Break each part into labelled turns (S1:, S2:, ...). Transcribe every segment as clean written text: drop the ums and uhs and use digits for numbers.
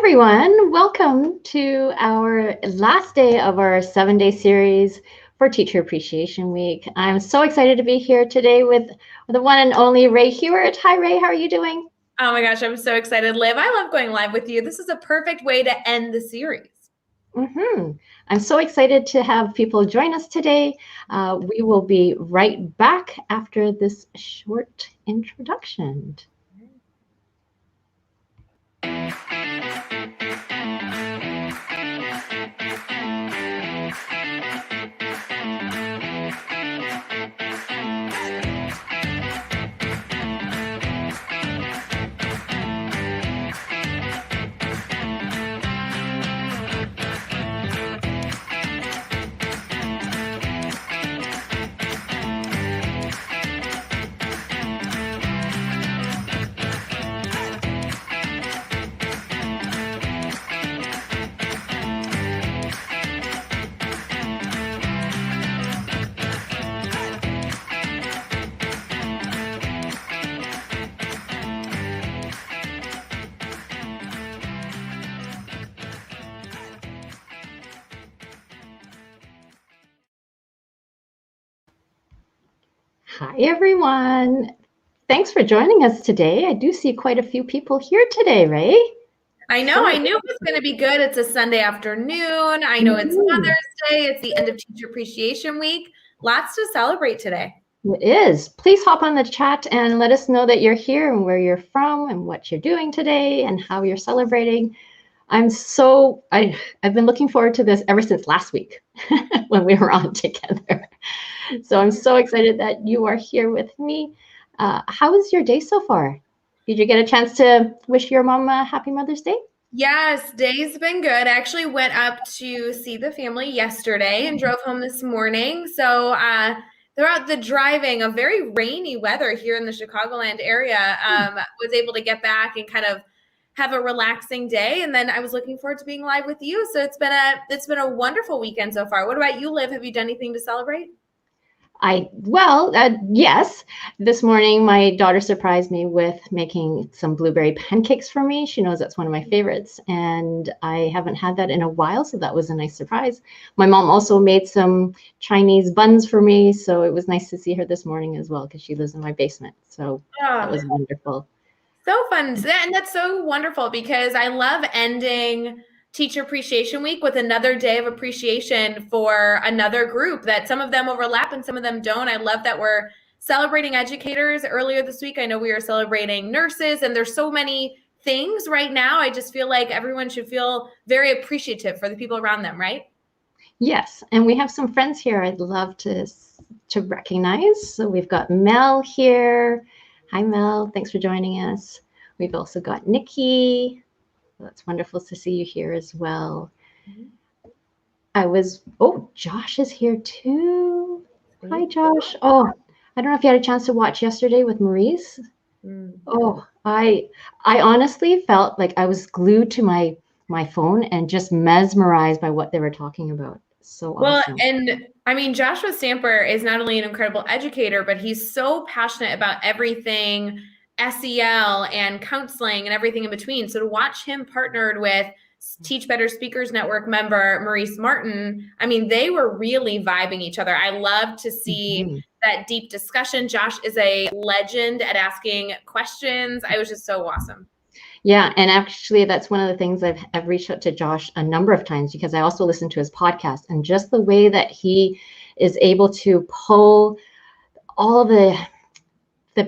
S1: everyone. Welcome to our last day of our 7-day series for Teacher Appreciation Week. I'm so excited to be here today with the one and only Ray Hughart. Hi, Ray. How are you doing?
S2: Oh my gosh, I'm so excited, Liv. I love going live with you. This is a perfect way to end the series.
S1: I'm so excited to have people join us today. We will be right back after this short introduction. Hi, everyone. Thanks for joining us today. I do see quite a few people here today, Ray.
S2: I know. I knew it was going to be good. It's a Sunday afternoon. I know it's Mother's Day. It's the end of Teacher Appreciation Week. Lots to celebrate today.
S1: It is. Please hop on the chat and let us know that you're here and where you're from and what you're doing today and how you're celebrating. I've been looking forward to this ever since last week when we were on together. So I'm so excited that you are here with me. How was your day so far? Did you get a chance to wish your mom a happy Mother's Day?
S2: Yes, day's been good. I actually went up to see the family yesterday and drove home this morning. So throughout the driving of very rainy weather here in the Chicagoland area, was able to get back and kind of have a relaxing day. And then I was looking forward to being live with you. So it's been a wonderful weekend so far. What about you, Liv? Have you done anything to celebrate?
S1: Yes. This morning, my daughter surprised me with making some blueberry pancakes for me. She knows that's one of my favorites, and I haven't had that in a while, so that was a nice surprise. My mom also made some Chinese buns for me, so it was nice to see her this morning as well, because she lives in my basement. So that was wonderful.
S2: So fun. And that's so wonderful, because I love ending Teacher Appreciation Week with another day of appreciation for another group that some of them overlap and some of them don't. I love that we're celebrating educators. Earlier this week, I know we were celebrating nurses, and there's so many things right now. I just feel like everyone should feel very appreciative for the people around them, right?
S1: Yes, and we have some friends here I'd love to recognize. So we've got Mel here. Hi, Mel. Thanks for joining us. We've also got Nikki. That's wonderful to see you here as well. Josh is here too. Hi, Josh. Oh, I don't know if you had a chance to watch yesterday with Maurice. Oh, I honestly felt like I was glued to my phone and just mesmerized by what they were talking about. So awesome.
S2: Well, and I mean, Joshua Stamper is not only an incredible educator, but he's so passionate about everything SEL and counseling and everything in between. So to watch him partnered with Teach Better Speakers Network member Maurice Martin, I mean, they were really vibing each other. I love to see that deep discussion. Josh is a legend at asking questions. I was just so awesome.
S1: Yeah, and actually that's one of the things I've reached out to Josh a number of times, because I also listen to his podcast, and just the way that he is able to pull all the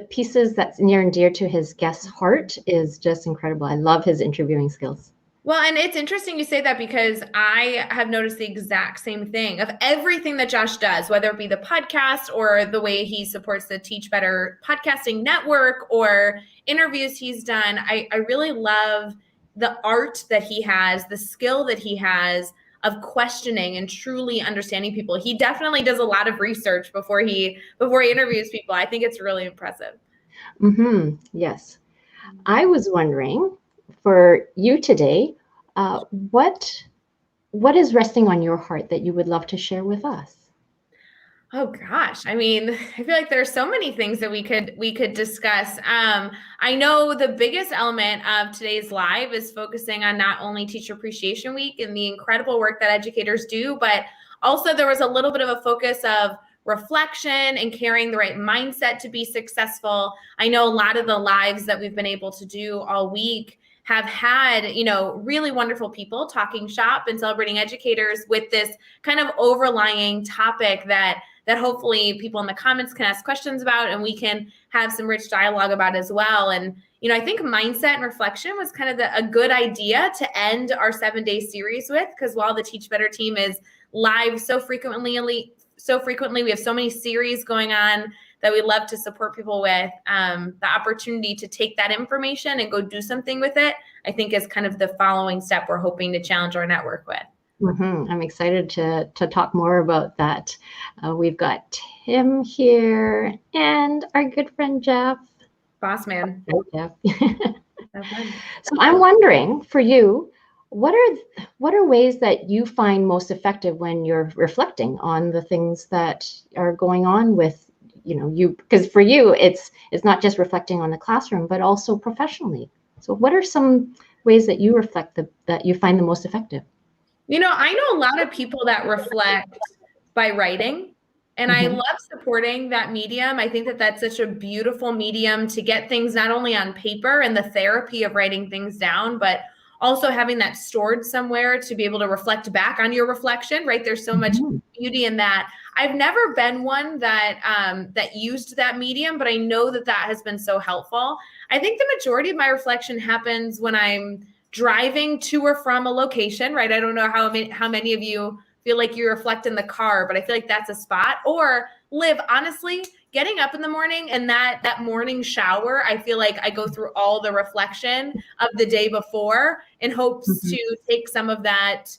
S1: pieces that's near and dear to his guest's heart is just incredible. I love his interviewing skills.
S2: Well, and it's interesting you say that, because I have noticed the exact same thing of everything that Josh does, whether it be the podcast or the way he supports the Teach Better podcasting network or interviews he's done. I really love the art that he has, the skill that he has of questioning and truly understanding people. He definitely does a lot of research before he interviews people. I think it's really impressive.
S1: Yes. I was wondering, for you today, what is resting on your heart that you would love to share with us?
S2: Oh gosh. I mean, I feel like there's so many things that we could discuss. I know the biggest element of today's live is focusing on not only Teacher Appreciation Week and the incredible work that educators do, but also there was a little bit of a focus of reflection and carrying the right mindset to be successful. I know a lot of the lives that we've been able to do all week have had, really wonderful people talking shop and celebrating educators with this kind of overlying topic that hopefully people in the comments can ask questions about and we can have some rich dialogue about as well. And, I think mindset and reflection was kind of a good idea to end our 7-day series with, because while the Teach Better team is live so frequently, we have so many series going on that we love to support people with. The opportunity to take that information and go do something with it, I think is kind of the following step we're hoping to challenge our network with.
S1: I'm excited to talk more about that. We've got Tim here and our good friend Jeff.
S2: Boss man.
S1: Hi, Jeff. So I'm wondering, for you, what are ways that you find most effective when you're reflecting on the things that are going on with you? Because for you, it's not just reflecting on the classroom, but also professionally. So what are some ways that you reflect that you find the most effective?
S2: I know a lot of people that reflect by writing, and I love supporting that medium. I think that that's such a beautiful medium to get things not only on paper and the therapy of writing things down, but also having that stored somewhere to be able to reflect back on your reflection, right? There's so much beauty in that. I've never been one that used that medium, but I know that has been so helpful. I think the majority of my reflection happens when I'm driving to or from a location, right? I don't know how many of you feel like you reflect in the car, but I feel like that's a spot. Or Liv, honestly, getting up in the morning and that morning shower, I feel like I go through all the reflection of the day before in hopes to take some of that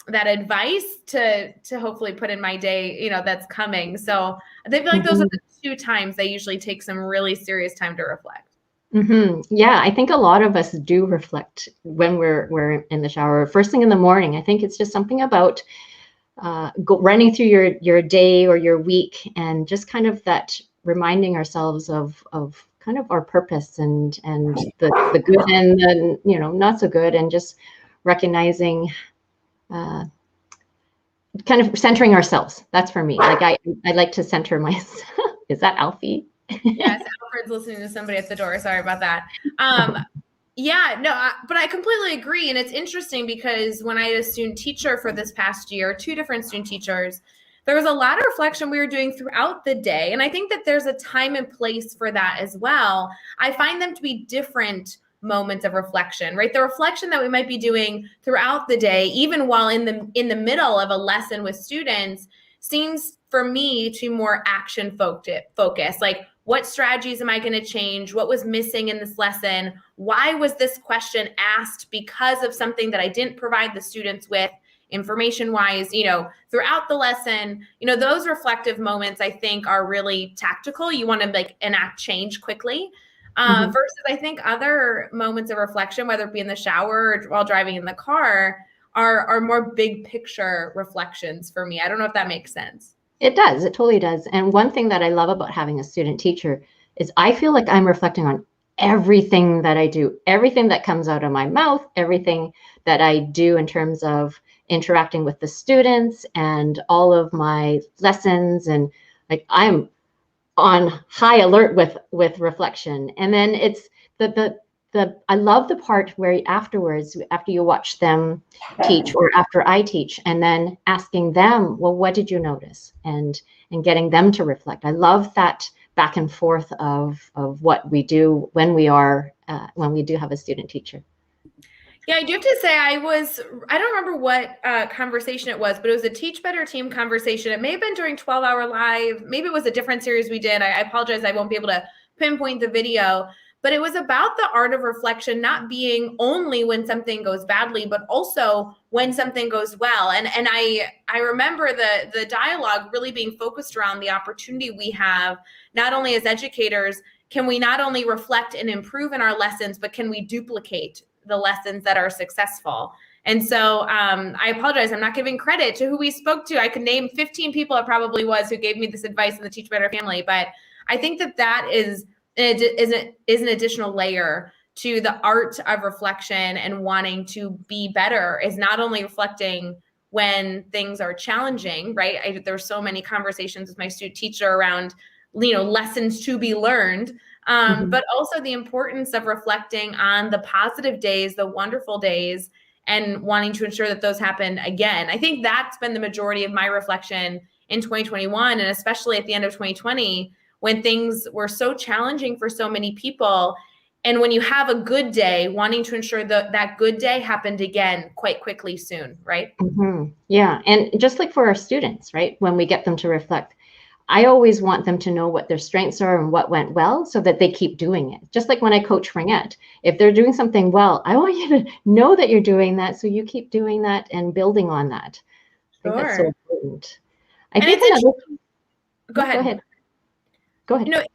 S2: advice to hopefully put in my day, that's coming. So I feel like those are the 2 times I usually take some really serious time to reflect.
S1: Yeah, I think a lot of us do reflect when we're in the shower first thing in the morning. I think it's just something about running through your day or your week, and just kind of that reminding ourselves of kind of our purpose and the good and the not so good, and just recognizing, kind of centering ourselves. That's for me. Like I like to center myself. Is that Alfie?
S2: Yes, Alfred's listening to somebody at the door. Sorry about that. Yeah, no, but I completely agree. And it's interesting because when I had a student teacher for this past year, 2 different student teachers, there was a lot of reflection we were doing throughout the day. And I think that there's a time and place for that as well. I find them to be different moments of reflection, right? The reflection that we might be doing throughout the day, even while in the middle of a lesson with students, seems for me to more action focus. Like, what strategies am I going to change? What was missing in this lesson? Why was this question asked? Because of something that I didn't provide the students with information-wise, throughout the lesson. Those reflective moments, I think, are really tactical. You want to enact change quickly. Versus I think other moments of reflection, whether it be in the shower or while driving in the car, are more big picture reflections for me. I don't know if that makes sense.
S1: It does. It totally does. And one thing that I love about having a student teacher is I feel like I'm reflecting on everything that I do, everything that comes out of my mouth, everything that I do in terms of interacting with the students and all of my lessons. And like, I'm on high alert with reflection. And then it's I love the part where afterwards, after you watch them teach or after I teach, and then asking them, well, what did you notice? And getting them to reflect. I love that back and forth of what we do when we do have a student teacher.
S2: Yeah, I do have to say I don't remember what conversation it was, but it was a Teach Better team conversation. It may have been during 12-Hour Live. Maybe it was a different series we did. I apologize. I won't be able to pinpoint the video. But it was about the art of reflection not being only when something goes badly, but also when something goes well. And I remember the dialogue really being focused around the opportunity we have, not only as educators, can we not only reflect and improve in our lessons, but can we duplicate the lessons that are successful? And so I apologize. I'm not giving credit to who we spoke to. I could name 15 people it probably was who gave me this advice in the Teach Better family. But I think that is an additional layer to the art of reflection and wanting to be better, is not only reflecting when things are challenging, right? There's so many conversations with my student teacher around, lessons to be learned, but also the importance of reflecting on the positive days, the wonderful days, and wanting to ensure that those happen again. I think that's been the majority of my reflection in 2021, and especially at the end of 2020, when things were so challenging for so many people. And when you have a good day, wanting to ensure that that good day happened again quite quickly soon, right?
S1: Yeah. And just like for our students, right? When we get them to reflect, I always want them to know what their strengths are and what went well so that they keep doing it. Just like when I coach Fringette, if they're doing something well, I want you to know that you're doing that so you keep doing that and building on that. I think that's so important. I think another...
S2: Go ahead.
S1: Go ahead.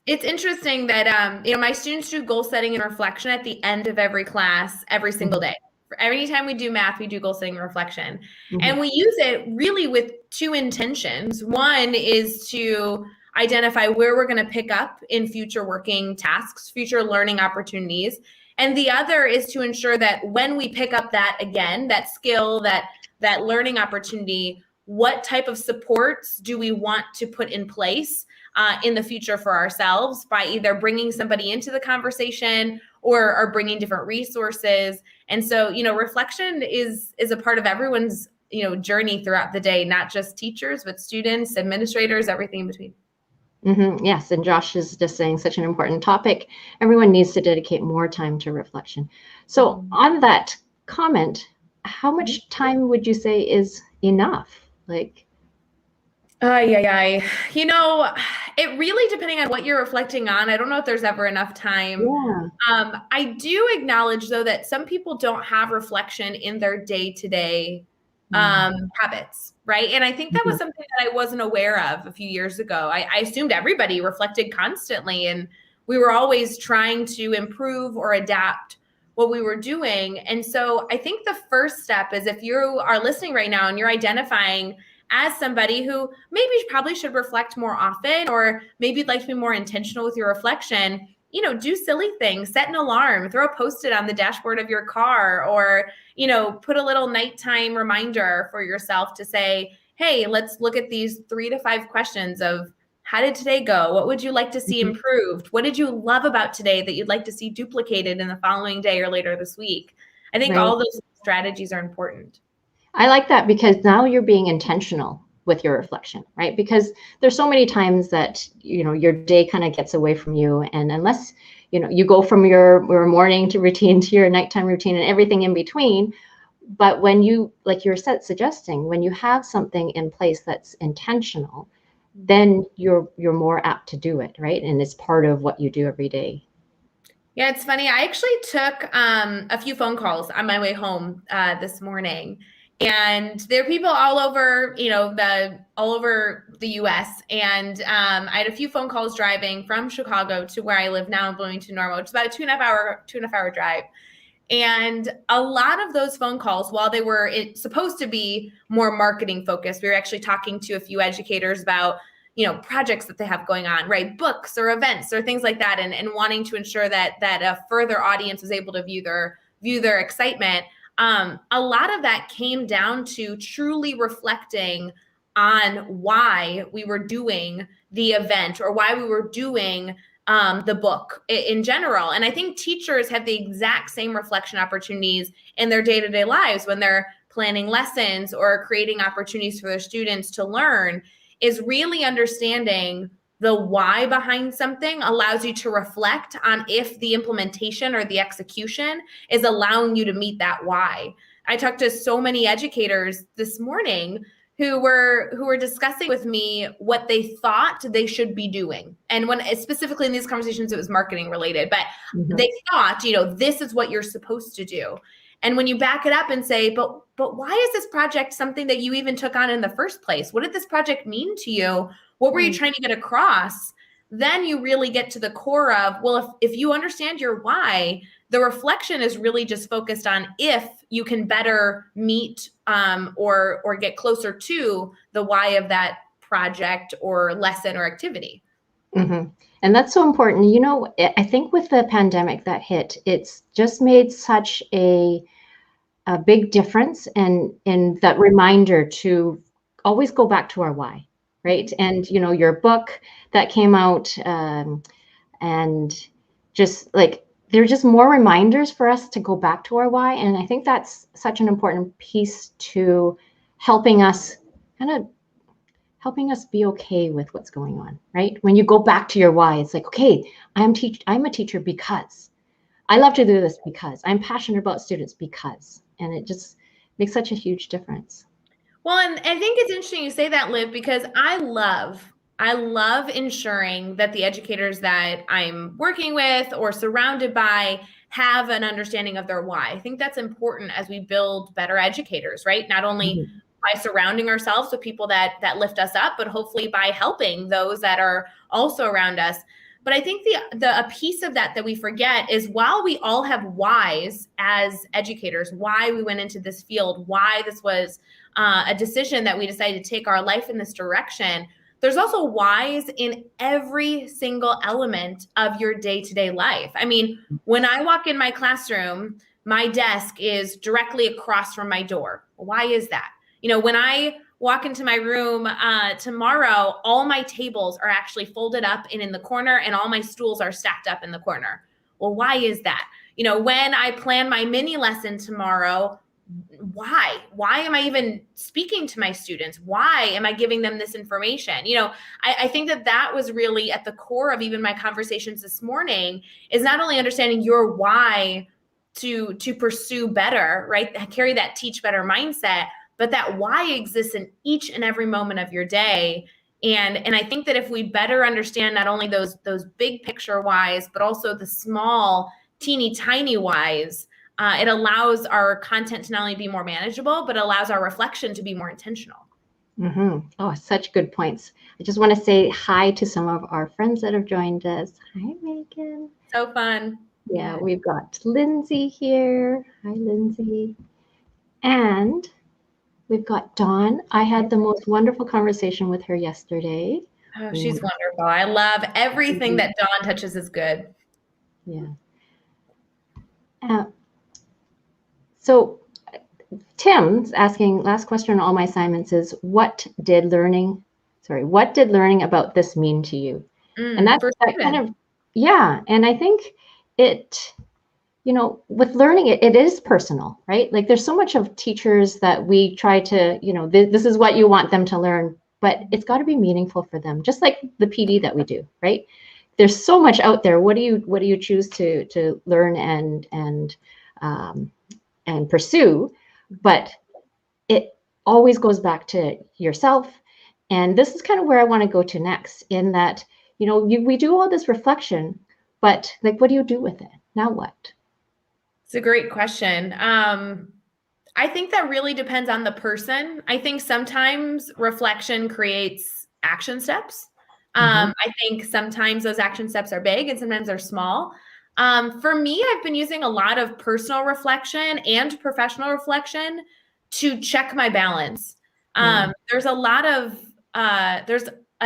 S2: It's interesting that my students do goal setting and reflection at the end of every class, every single day. For every time we do math, we do goal setting and reflection. And we use it really with two intentions. One is to identify where we're going to pick up in future working tasks, future learning opportunities. And the other is to ensure that when we pick up that again, that skill, that learning opportunity, what type of supports do we want to put in place in the future for ourselves by either bringing somebody into the conversation or bringing different resources. And so, reflection is a part of everyone's, journey throughout the day, not just teachers, but students, administrators, everything in between.
S1: Yes. And Josh is just saying such an important topic. Everyone needs to dedicate more time to reflection. So on that comment, how much time would you say is enough?
S2: It really, depending on what you're reflecting on, I don't know if there's ever enough time.
S1: Yeah.
S2: I do acknowledge, though, that some people don't have reflection in their day-to-day habits, right? And I think that was something that I wasn't aware of a few years ago. I assumed everybody reflected constantly, and we were always trying to improve or adapt what we were doing. And so I think the first step is, if you are listening right now and you're identifying as somebody who maybe probably should reflect more often, or maybe you'd like to be more intentional with your reflection, do silly things, set an alarm, throw a Post-it on the dashboard of your car, or, put a little nighttime reminder for yourself to say, hey, let's look at these 3 to 5 questions of, how did today go? What would you like to see improved? What did you love about today that you'd like to see duplicated in the following day or later this week? I think all those strategies are important.
S1: I like that, because now you're being intentional with your reflection, right? Because there's so many times that, your day kind of gets away from you. And unless, you go from your morning to routine to your nighttime routine and everything in between. But when you, like you're suggesting, when you have something in place that's intentional, then you're more apt to do it, right? And it's part of what you do every day.
S2: Yeah, it's funny. I actually took a few phone calls on my way home this morning. And there are people all over, all over the U.S. And I had a few phone calls driving from Chicago to where I live now in Bloomington Normal, which is about a 2.5 hour drive. And a lot of those phone calls, while they were supposed to be more marketing focused, we were actually talking to a few educators about, projects that they have going on, right? Books or events or things like that, and wanting to ensure that a further audience was able to view their excitement. A lot of that came down to truly reflecting on why we were doing the event or why we were doing the book in general. And I think teachers have the exact same reflection opportunities in their day-to-day lives when they're planning lessons or creating opportunities for their students to learn, is really understanding the why behind something allows you to reflect on if the implementation or the execution is allowing you to meet that why. I talked to so many educators this morning who were discussing with me what they thought they should be doing. And when specifically in these conversations, it was marketing related, but they thought, this is what you're supposed to do. And when you back it up and say, but why is this project something that you even took on in the first place? What did this project mean to you? What were you trying to get across? then you really get to the core of, well, if you understand your why, the reflection is really just focused on if you can better meet or get closer to the why of that project or lesson or activity.
S1: Mm-hmm. And that's so important. You know, I think with the pandemic that hit, it's just made such a big difference in that reminder to always go back to our why, right? And, you know, your book that came out, and just like, there are just more reminders for us to go back to our why. And I think that's such an important piece to helping us kind of helping us be okay with what's going on, right? When you go back to your why, it's like, okay, I'm a teacher because I love to do this, because I'm passionate about students, because, and it just makes such a huge difference.
S2: Well, and I think it's interesting you say that, Liv, because I love ensuring that the educators that I'm working with or surrounded by have an understanding of their why. I think that's important as we build better educators, right? Not only
S1: Mm-hmm.
S2: by surrounding ourselves with people that lift us up, but hopefully by helping those that are also around us. But I think a piece of that we forget is, while we all have whys as educators, why we went into this field, why this was a decision that we decided to take our life in this direction, there's also whys in every single element of your day-to-day life. I mean, when I walk in my classroom, my desk is directly across from my door. Why is that? You know, when I walk into my room tomorrow, all my tables are actually folded up and in the corner, and all my stools are stacked up in the corner. Well, why is that? You know, when I plan my mini lesson tomorrow, why am I even speaking to my students? Why am I giving them this information? You know, I think that was really at the core of even my conversations this morning, is not only understanding your why to pursue better, right? Carry that teach better mindset, but that why exists in each and every moment of your day. And I think that if we better understand not only those big picture whys, but also the small, teeny tiny whys, it allows our content to not only be more manageable, but allows our reflection to be more intentional.
S1: Mm-hmm. Oh, such good points. I just want to say hi to some of our friends that have joined us. Hi, Megan.
S2: So fun.
S1: Yeah, we've got Lindsay here. Hi, Lindsay. And we've got Dawn. I had the most wonderful conversation with her yesterday.
S2: Oh, she's wonderful. I love everything that Dawn touches is good.
S1: Yeah. So Tim's asking, last question on all my assignments is, what did learning about this mean to you? And that's that kind of, yeah. And I think it, you know, with learning, it is personal, right? Like, there's so much of teachers that we try to, you know, this is what you want them to learn, but it's got to be meaningful for them, just like the PD that we do, right? There's so much out there. What do you choose to learn and pursue? But it always goes back to yourself. And this is kind of where I want to go to next, in that, you know, we do all this reflection, but like, what do you do with it? Now what?
S2: It's a great question. I think that really depends on the person. I think sometimes reflection creates action steps. I think sometimes those action steps are big and sometimes they're small. For me, I've been using a lot of personal reflection and professional reflection to check my balance. There's a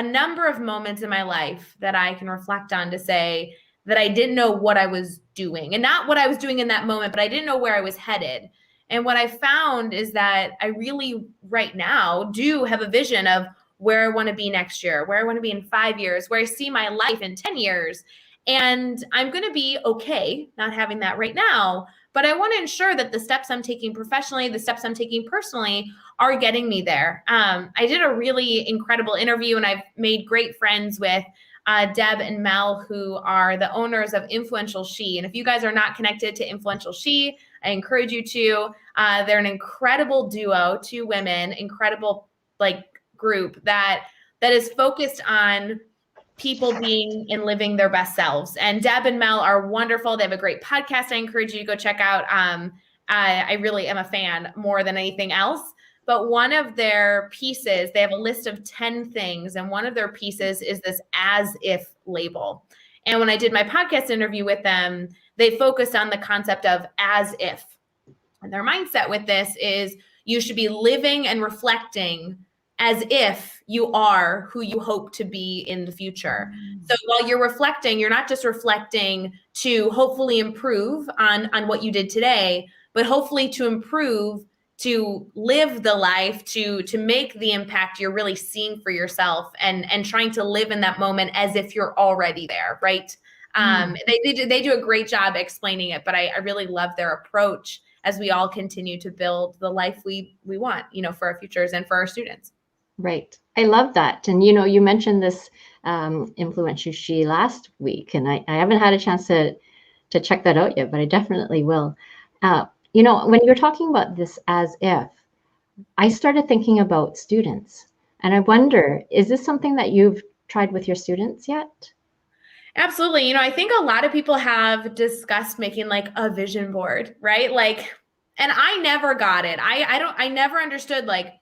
S2: number of moments in my life that I can reflect on to say that I didn't know what I was doing, and not what I was doing in that moment, but I didn't know where I was headed. And what I found is that I really right now do have a vision of where I want to be next year, where I want to be in 5 years, where I see my life in 10 years. And I'm going to be okay not having that right now, but I want to ensure that the steps I'm taking professionally, the steps I'm taking personally are getting me there. I did a really incredible interview, and I've made great friends with Deb and Mel, who are the owners of Influential She. And if you guys are not connected to Influential She, I encourage you to. They're an incredible duo, two women, incredible group that is focused on people being and living their best selves. And Deb and Mel are wonderful. They have a great podcast I encourage you to go check out. I really am a fan more than anything else. But one of their pieces, they have a list of 10 things, and one of their pieces is this as if label. And when I did my podcast interview with them, they focused on the concept of as if. And their mindset with this is you should be living and reflecting as if you are who you hope to be in the future. So while you're reflecting, you're not just reflecting to hopefully improve on what you did today, but hopefully to improve, to live the life, to make the impact you're really seeing for yourself, and trying to live in that moment as if you're already there, right? They do a great job explaining it, but I really love their approach as we all continue to build the life we want, for our futures and for our students.
S1: Right. I love that. And, you mentioned this influential she last week, and I haven't had a chance to check that out yet, but I definitely will. When you're talking about this as if, I started thinking about students, and I wonder, is this something that you've tried with your students yet?
S2: Absolutely. I think a lot of people have discussed making like a vision board, right? And I never got it. I never understood like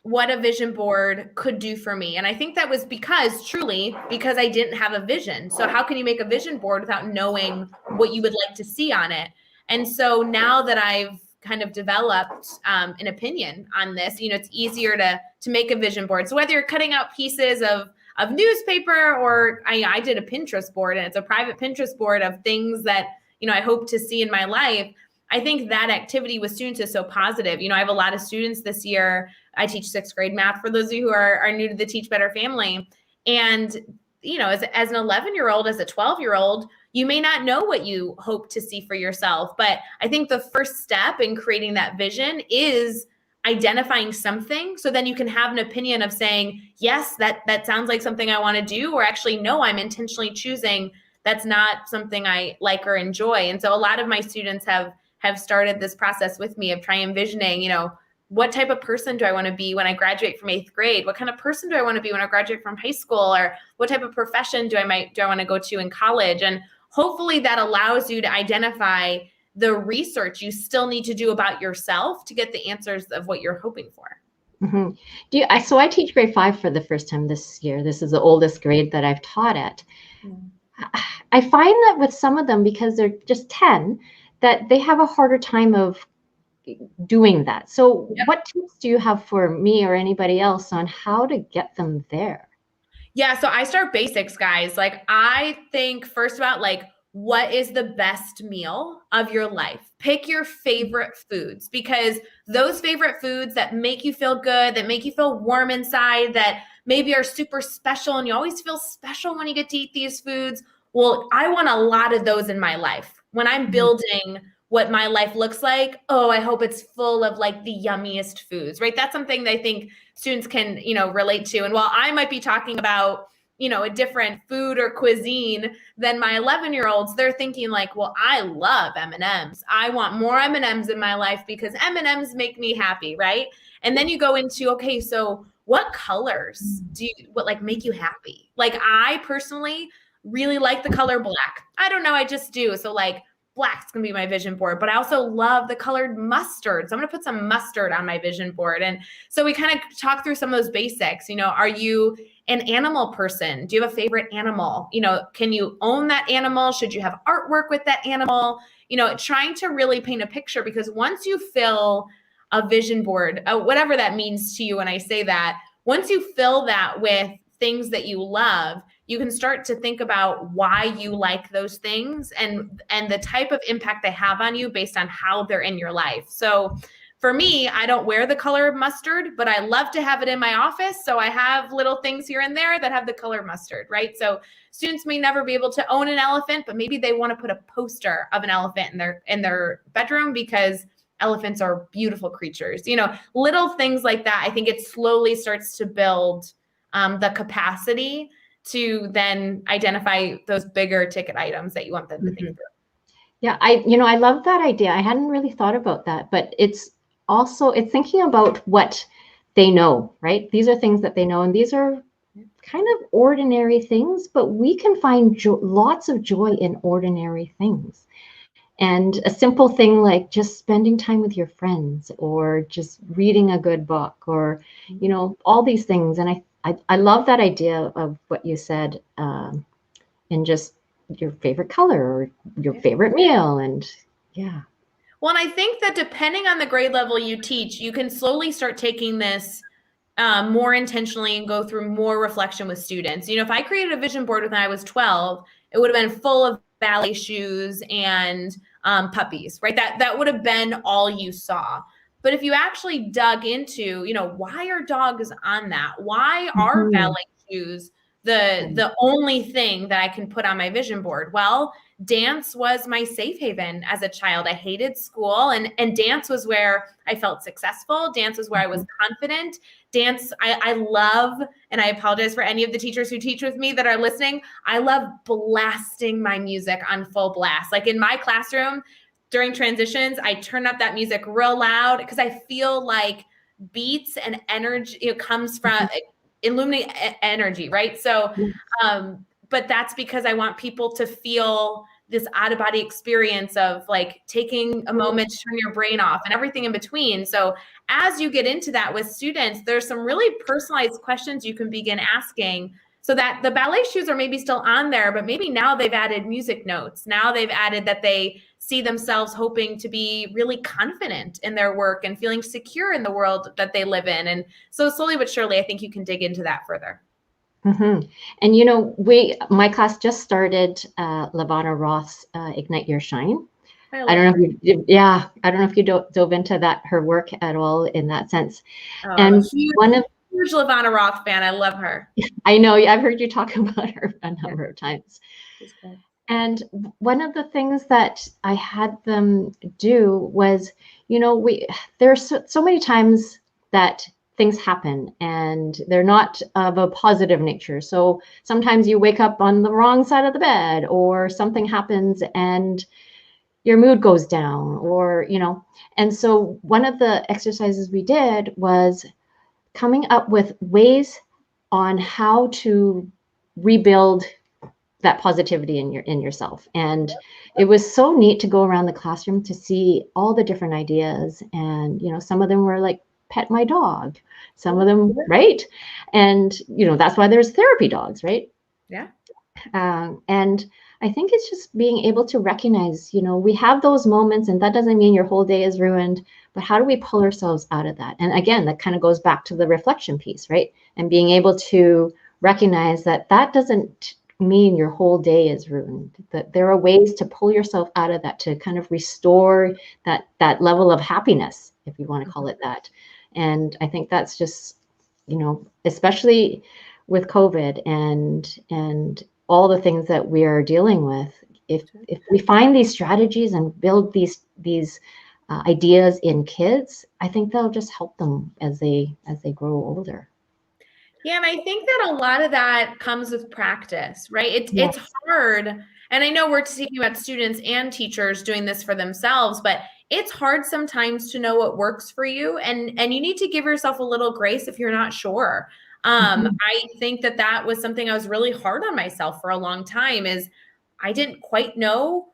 S2: what a vision board could do for me. And I think that was because I didn't have a vision. So how can you make a vision board without knowing what you would like to see on it? And so now that I've kind of developed an opinion on this, it's easier to make a vision board. So whether you're cutting out pieces of newspaper, or I did a Pinterest board, and it's a private Pinterest board of things that, I hope to see in my life. I think that activity with students is so positive. I have a lot of students this year. I teach 6th grade math for those of you who are new to the Teach Better family. And, as an 11-year-old, as a 12-year-old, you may not know what you hope to see for yourself. But I think the first step in creating that vision is identifying something, so then you can have an opinion of saying, yes, that sounds like something I want to do, or actually, no, I'm intentionally choosing that's not something I like or enjoy. And so a lot of my students have started this process with me of trying envisioning, what type of person do I want to be when I graduate from 8th grade? What kind of person do I want to be when I graduate from high school? Or what type of profession do I want to go to in college? And hopefully that allows you to identify the research you still need to do about yourself to get the answers of what you're hoping for.
S1: Mm-hmm. So I teach grade 5 for the first time this year. This is the oldest grade that I've taught at. I find that with some of them, because they're just 10, that they have a harder time of doing that. So what tips do you have for me or anybody else on how to get them there?
S2: Yeah, so I start basics, guys. Like, I think first about what is the best meal of your life? Pick your favorite foods, because those favorite foods that make you feel good, that make you feel warm inside, that maybe are super special, and you always feel special when you get to eat these foods. Well, I want a lot of those in my life. When I'm building what my life looks like, I hope it's full of the yummiest foods, right? That's something that I think students can, relate to. And while I might be talking about, a different food or cuisine than my 11-year-olds, they're thinking well, I love M&Ms. I want more M&Ms in my life because M&Ms make me happy, right? And then you go into, okay, so what colors make you happy? I personally really like the color black. I don't know, I just do. So black's gonna be my vision board, but I also love the colored mustard. So I'm gonna put some mustard on my vision board. And so we kind of talk through some of those basics. Are you an animal person? Do you have a favorite animal? Can you own that animal? Should you have artwork with that animal? Trying to really paint a picture, because once you fill a vision board, whatever that means to you when I say that, once you fill that with things that you love, you can start to think about why you like those things and the type of impact they have on you based on how they're in your life. So for me, I don't wear the color of mustard, but I love to have it in my office. So I have little things here and there that have the color mustard, right? So students may never be able to own an elephant, but maybe they want to put a poster of an elephant in their bedroom because elephants are beautiful creatures. Little things like that. I think it slowly starts to build the capacity to then identify those bigger ticket items that you want them to think through.
S1: Yeah, I love that idea. I hadn't really thought about that, but it's thinking about what they know, right? These are things that they know, and these are kind of ordinary things, but we can find lots of joy in ordinary things. And a simple thing like just spending time with your friends or just reading a good book or, all these things. And I love that idea of what you said, and just your favorite color or your favorite meal. And yeah.
S2: Well, and I think that depending on the grade level you teach, you can slowly start taking this more intentionally and go through more reflection with students. If I created a vision board when I was 12, it would have been full of ballet shoes and puppies, right? That would have been all you saw. But if you actually dug into, why are dogs on that? Why are ballet shoes the only thing that I can put on my vision board? Well, dance was my safe haven as a child. I hated school, and dance was where I felt successful. Dance was where I was confident. Dance, I love, and I apologize for any of the teachers who teach with me that are listening. I love blasting my music on full blast. Like in my classroom during transitions, I turn up that music real loud because I feel like beats and energy, comes from illuminate energy, right? So, but that's because I want people to feel this out of body experience of like taking a moment to turn your brain off and everything in between. So as you get into that with students, there's some really personalized questions you can begin asking so that the ballet shoes are maybe still on there, but maybe now they've added music notes. Now they've added that they see themselves hoping to be really confident in their work and feeling secure in the world that they live in. And so slowly but surely, I think you can dig into that further.
S1: And my class just started Lavana Roth's Ignite Your Shine. I don't know if you dove into her work at all in that sense.
S2: I'm a huge Lavana Roth fan. I love her.
S1: I know, I've heard you talk about her a number of times. And one of the things that I had them do was, there are so many times that things happen and they're not of a positive nature. So sometimes you wake up on the wrong side of the bed or something happens and your mood goes down or, and so one of the exercises we did was coming up with ways on how to rebuild that positivity in yourself. And it was so neat to go around the classroom to see all the different ideas. And, some of them were like, pet my dog, some of them, right? And, that's why there's therapy dogs, right?
S2: Yeah.
S1: And I think it's just being able to recognize, we have those moments and that doesn't mean your whole day is ruined, but how do we pull ourselves out of that? And again, that kind of goes back to the reflection piece, right? And being able to recognize that doesn't mean your whole day is ruined, that there are ways to pull yourself out of that, to kind of restore that level of happiness, if you want to call it that. And I think that's just, especially with COVID and all the things that we are dealing with, if we find these strategies and build these ideas in kids, I think that'll just help them as they grow older.
S2: Yeah, and I think that a lot of that comes with practice, right? It's hard. And I know we're speaking about students and teachers doing this for themselves, but it's hard sometimes to know what works for you. And you need to give yourself a little grace if you're not sure. I think that was something I was really hard on myself for a long time, is I didn't quite know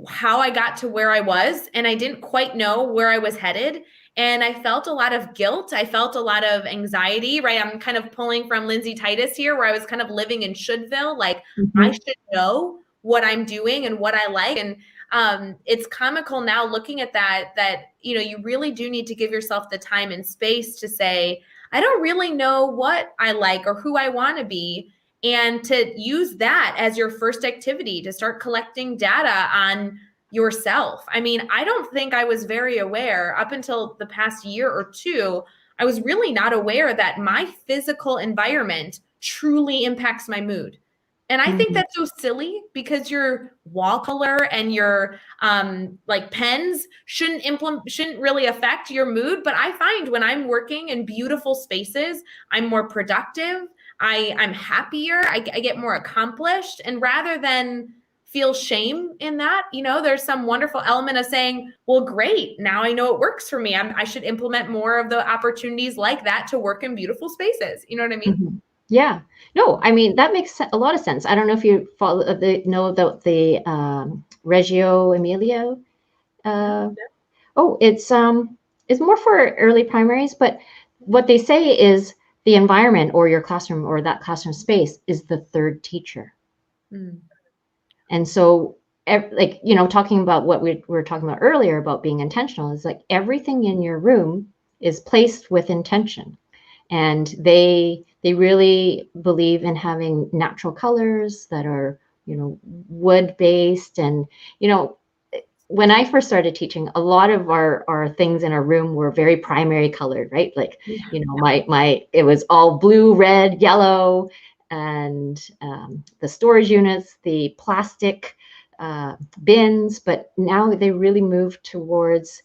S2: how I got to where I was, and I didn't quite know where I was headed. And I felt a lot of guilt. I felt a lot of anxiety, right? I'm kind of pulling from Lindsay Titus here, where I was kind of living in shouldville. Like I should know what I'm doing and what I like. And it's comical now looking at that, you really do need to give yourself the time and space to say, I don't really know what I like or who I want to be. And to use that as your first activity to start collecting data on yourself. I mean, I don't think I was very aware up until the past year or two. I was really not aware that my physical environment truly impacts my mood. And I think that's so silly, because your wall color and your like pens shouldn't really affect your mood. But I find when I'm working in beautiful spaces, I'm more productive. I'm happier. I get more accomplished. And rather than feel shame in that, there's some wonderful element of saying, well, great, now I know it works for me. I should implement more of the opportunities like that to work in beautiful spaces. You know what I mean?
S1: Yeah, no, I mean, that makes a lot of sense. I don't know if you know about the Reggio Emilio. It's more for early primaries, but what they say is the environment or your classroom or that classroom space is the third teacher.
S2: Mm.
S1: And so, like, talking about what we were talking about earlier about being intentional is like everything in your room is placed with intention. And they really believe in having natural colors that are, wood based. And, when I first started teaching, a lot of our things in our room were very primary colored, right? Like, it was all blue, red, yellow, and the storage units, the plastic bins. But now they really moved towards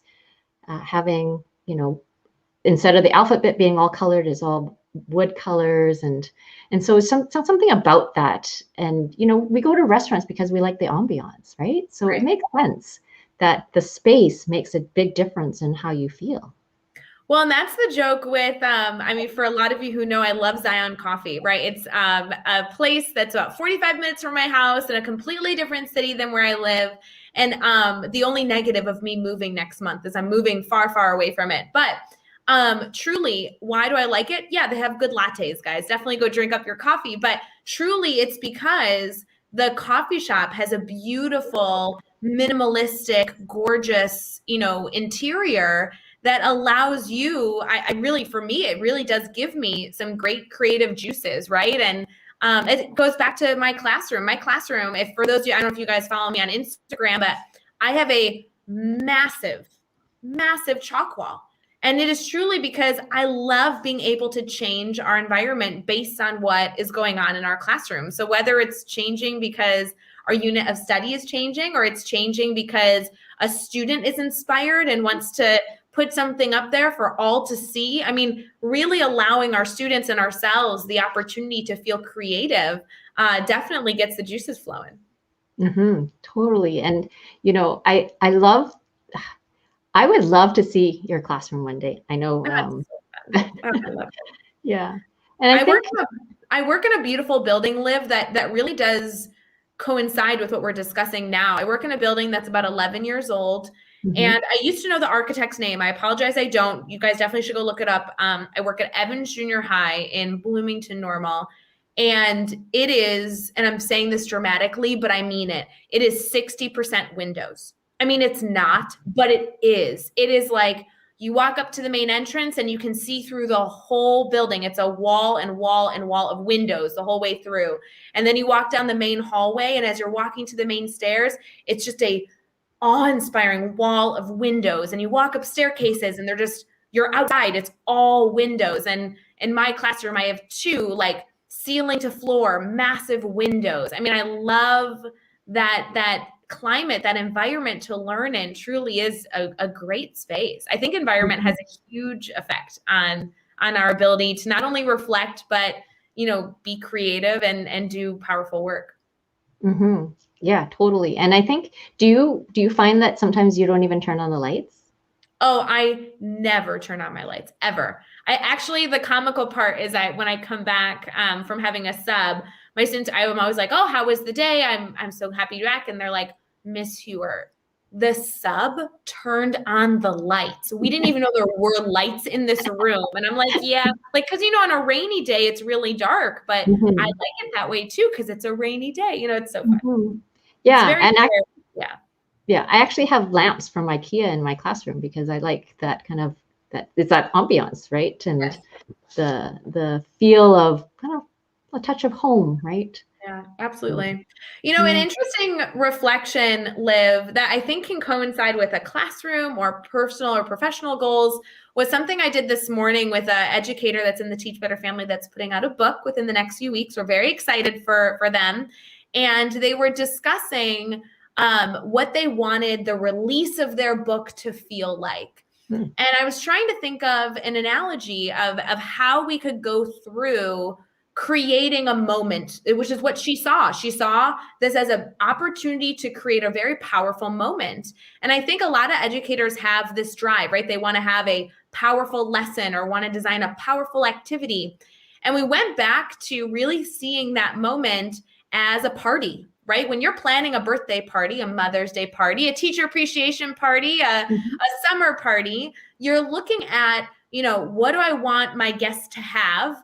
S1: having, instead of the alphabet being all colored, is all wood colors, and so something about that. And we go to restaurants because we like the ambiance, right? So
S2: Right.
S1: it makes sense that the space makes a big difference in how you feel.
S2: Well, and that's the joke with, for a lot of you who know, I love Zion Coffee, right? It's a place that's about 45 minutes from my house in a completely different city than where I live. And the only negative of me moving next month is I'm moving far, far away from it. But truly, why do I like it? Yeah, they have good lattes, guys. Definitely go drink up your coffee. But truly, it's because the coffee shop has a beautiful, minimalistic, gorgeous, interior that allows you, I really, for me, it really does give me some great creative juices, right? And it goes back to my classroom. My classroom, if for those of you, I don't know if you guys follow me on Instagram, but I have a massive, massive chalk wall. And it is truly because I love being able to change our environment based on what is going on in our classroom. So whether it's changing because our unit of study is changing, or it's changing because a student is inspired and wants to put something up there for all to see. I mean, really allowing our students and ourselves the opportunity to feel creative definitely gets the juices flowing.
S1: Mm-hmm, totally. And, I would love to see your classroom one day. I know.
S2: I love it.
S1: Yeah. And I think
S2: I work in a beautiful building, Liv, that really does coincide with what we're discussing now. I work in a building that's about 11 years old. And I used to know the architect's name. I apologize, I don't. You guys definitely should go look it up. I work at Evans Junior High in Bloomington Normal. And it is, and I'm saying this dramatically, but I mean it, it is 60% windows. I mean, it's not, but it is. It is like you walk up to the main entrance and you can see through the whole building. It's a wall and wall and wall of windows the whole way through. And then you walk down the main hallway, and as you're walking to the main stairs, it's just a awe-inspiring wall of windows. And you walk up staircases and you're outside. It's all windows. And in my classroom, I have two like ceiling to floor, massive windows. I mean, I love that climate, that environment to learn in truly is a great space. I think environment has a huge effect on our ability to not only reflect, but, be creative and do powerful work.
S1: Mm-hmm. Yeah, totally. And I think, do you find that sometimes you don't even turn on the lights?
S2: Oh, I never turn on my lights, ever. The comical part is when I come back from having a sub, my students, I'm always like, oh, how was the day? I'm so happy to be back. And they're like, Miss Hughart, the sub turned on the lights. We didn't even know there were lights in this room. And I'm like, yeah, like, cause on a rainy day, it's really dark, but I like it that way too. Cause it's a rainy day, it's so fun.
S1: Yeah.
S2: Yeah.
S1: Yeah, I actually have lamps from IKEA in my classroom because I like that kind of it's that ambiance, right? And
S2: Yes.
S1: the feel of kind of a touch of home, right?
S2: Yeah, absolutely. An interesting reflection, Liv, that I think can coincide with a classroom or personal or professional goals was something I did this morning with an educator that's in the Teach Better family that's putting out a book within the next few weeks. We're very excited for them. And they were discussing what they wanted the release of their book to feel like. And I was trying to think of an analogy of how we could go through creating a moment, which is what she saw. She saw this as an opportunity to create a very powerful moment. And I think a lot of educators have this drive, right? They want to have a powerful lesson or want to design a powerful activity. And we went back to really seeing that moment as a party. right? When you're planning a birthday party, a Mother's Day party, a teacher appreciation party, a summer party, you're looking at, what do I want my guests to have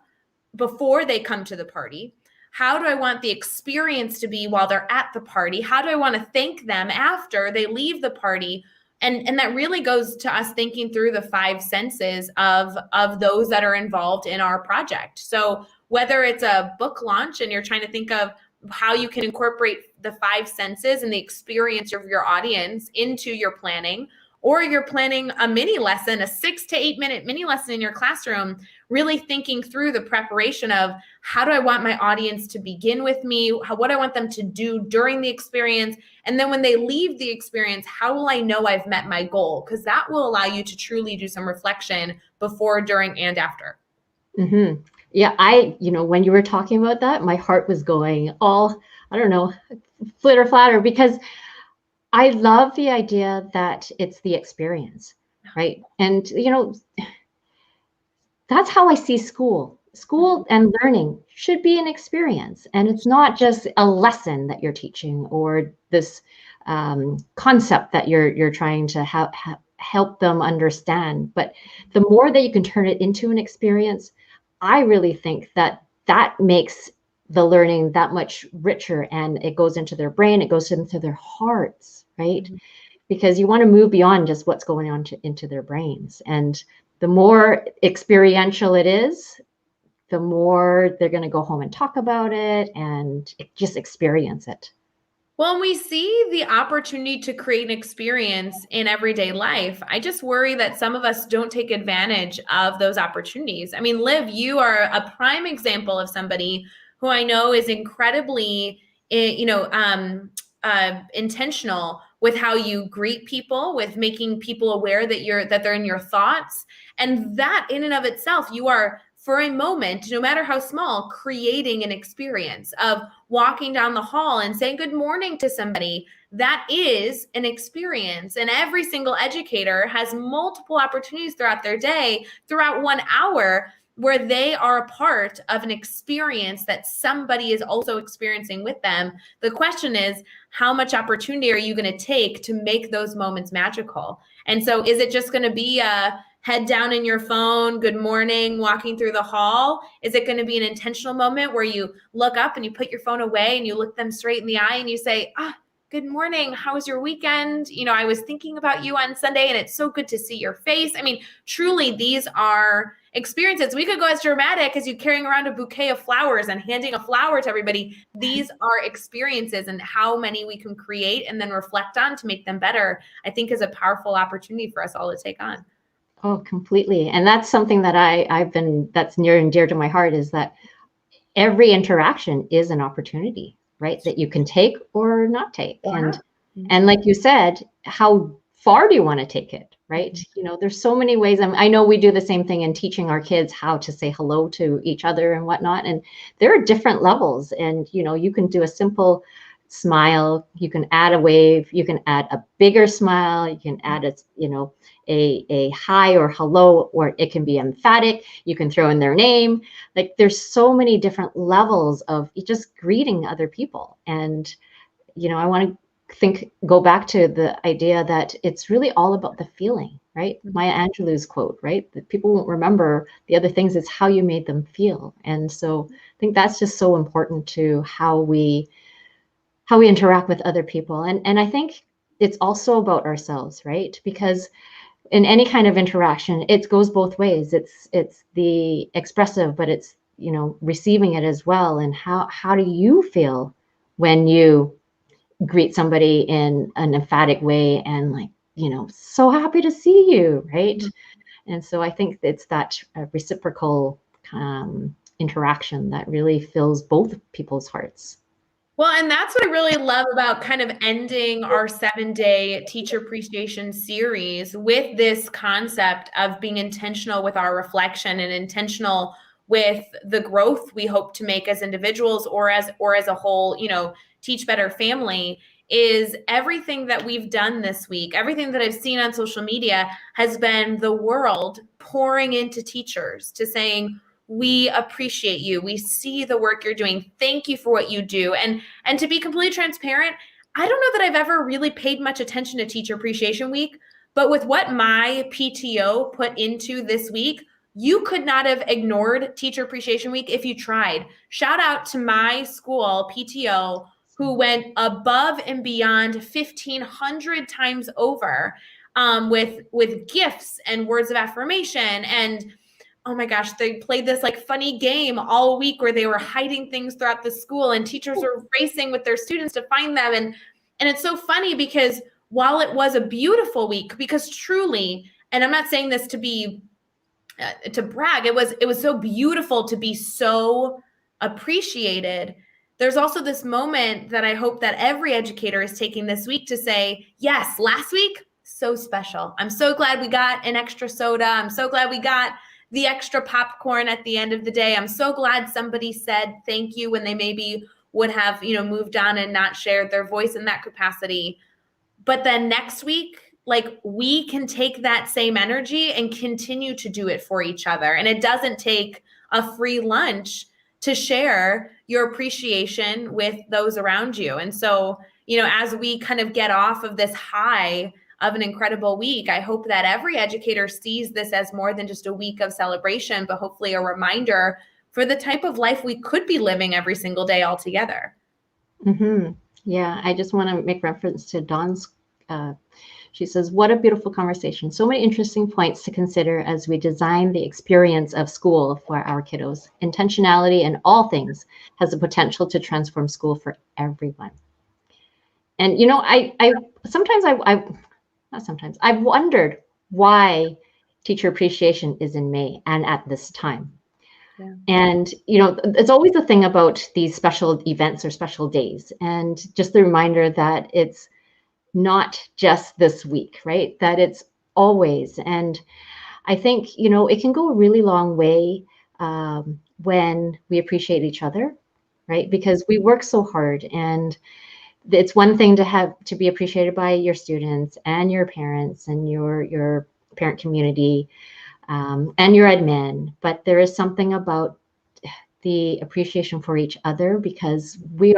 S2: before they come to the party? How do I want the experience to be while they're at the party? How do I want to thank them after they leave the party? And that really goes to us thinking through the 5 senses of those that are involved in our project. So whether it's a book launch and you're trying to think of how you can incorporate the 5 senses and the experience of your audience into your planning, or you're planning a mini lesson, a 6 to 8 minute mini lesson in your classroom, really thinking through the preparation of how do I want my audience to begin with me, what I want them to do during the experience, and then when they leave the experience, how will I know I've met my goal? Because that will allow you to truly do some reflection before, during, and after.
S1: Mm-hmm. Yeah, when you were talking about that, my heart was going all, I don't know, flitter flatter, because I love the idea that it's the experience, right? And, that's how I see school. School and learning should be an experience. And it's not just a lesson that you're teaching or this concept that you're trying to help them understand. But the more that you can turn it into an experience, I really think that makes the learning that much richer, and it goes into their brain, it goes into their hearts, right? Mm-hmm. Because you want to move beyond just what's going on into their brains. And the more experiential it is, the more they're going to go home and talk about it and just experience it.
S2: Well, we see the opportunity to create an experience in everyday life. I just worry that some of us don't take advantage of those opportunities. I mean, Liv, you are a prime example of somebody who I know is incredibly, intentional with how you greet people, with making people aware that they're in your thoughts. And that in and of itself, you are, for a moment, no matter how small, creating an experience of walking down the hall and saying good morning to somebody. That is an experience. And every single educator has multiple opportunities throughout their day, throughout 1 hour, where they are a part of an experience that somebody is also experiencing with them. The question is, how much opportunity are you going to take to make those moments magical? And so is it just going to be a head down in your phone, good morning, walking through the hall? Is it going to be an intentional moment where you look up and you put your phone away and you look them straight in the eye and you say, good morning, how was your weekend? I was thinking about you on Sunday and it's so good to see your face. I mean, truly, these are experiences. We could go as dramatic as you carrying around a bouquet of flowers and handing a flower to everybody. These are experiences, and how many we can create and then reflect on to make them better, I think is a powerful opportunity for us all to take on.
S1: Oh, completely. And that's something that that's near and dear to my heart, is that every interaction is an opportunity, right? That you can take or not take. Yeah. And like you said, how far do you want to take it, right? Mm-hmm. There's so many ways. I know we do the same thing in teaching our kids how to say hello to each other and whatnot. And there are different levels. And, you can do a simple smile, you can add a wave, you can add a bigger smile, you can add a hi or hello, or it can be emphatic. You can throw in their name. Like, there's so many different levels of just greeting other people. And, I want to go back to the idea that it's really all about the feeling, right? Maya Angelou's quote, right? That people won't remember the other things, it's how you made them feel. And so I think that's just so important to how we interact with other people. And I think it's also about ourselves, right? Because in any kind of interaction, it goes both ways. It's the expressive, but it's, receiving it as well. And how do you feel when you greet somebody in an emphatic way and so happy to see you, right? Mm-hmm. And so I think it's that reciprocal interaction that really fills both people's hearts.
S2: Well, and that's what I really love about kind of ending our 7-day teacher appreciation series with this concept of being intentional with our reflection and intentional with the growth we hope to make as individuals or as a whole, Teach Better family, is everything that we've done this week, everything that I've seen on social media has been the world pouring into teachers to saying, we appreciate you. We see the work you're doing. Thank you for what you do. And to be completely transparent, I don't know that I've ever really paid much attention to Teacher Appreciation Week, but with what my PTO put into this week, you could not have ignored Teacher Appreciation Week if you tried. Shout out to my school PTO who went above and beyond 1,500 times over with gifts and words of affirmation. And oh my gosh, they played this like funny game all week where they were hiding things throughout the school and teachers were racing with their students to find them. And it's so funny because while it was a beautiful week, because truly, and I'm not saying this to be to brag, it was so beautiful to be so appreciated. There's also this moment that I hope that every educator is taking this week to say, yes, last week, so special. I'm so glad we got an extra soda. I'm so glad we got the extra popcorn at the end of the day. I'm so glad somebody said thank you when they maybe would have, moved on and not shared their voice in that capacity. But then next week, like, we can take that same energy and continue to do it for each other. And it doesn't take a free lunch to share your appreciation with those around you. And so, as we kind of get off of this high of an incredible week, I hope that every educator sees this as more than just a week of celebration, but hopefully a reminder for the type of life we could be living every single day all together.
S1: Mm-hmm. Yeah, I just want to make reference to Dawn's. She says, what a beautiful conversation. So many interesting points to consider as we design the experience of school for our kiddos. Intentionality in all things has the potential to transform school for everyone. And, I've wondered why Teacher Appreciation is in May and at this time. Yeah. And, it's always a thing about these special events or special days. And just the reminder that it's not just this week, right? That it's always. And I think, it can go a really long way when we appreciate each other, right? Because we work so hard, and it's one thing to be appreciated by your students and your parents and your parent community and your admin, but there is something about the appreciation for each other, because we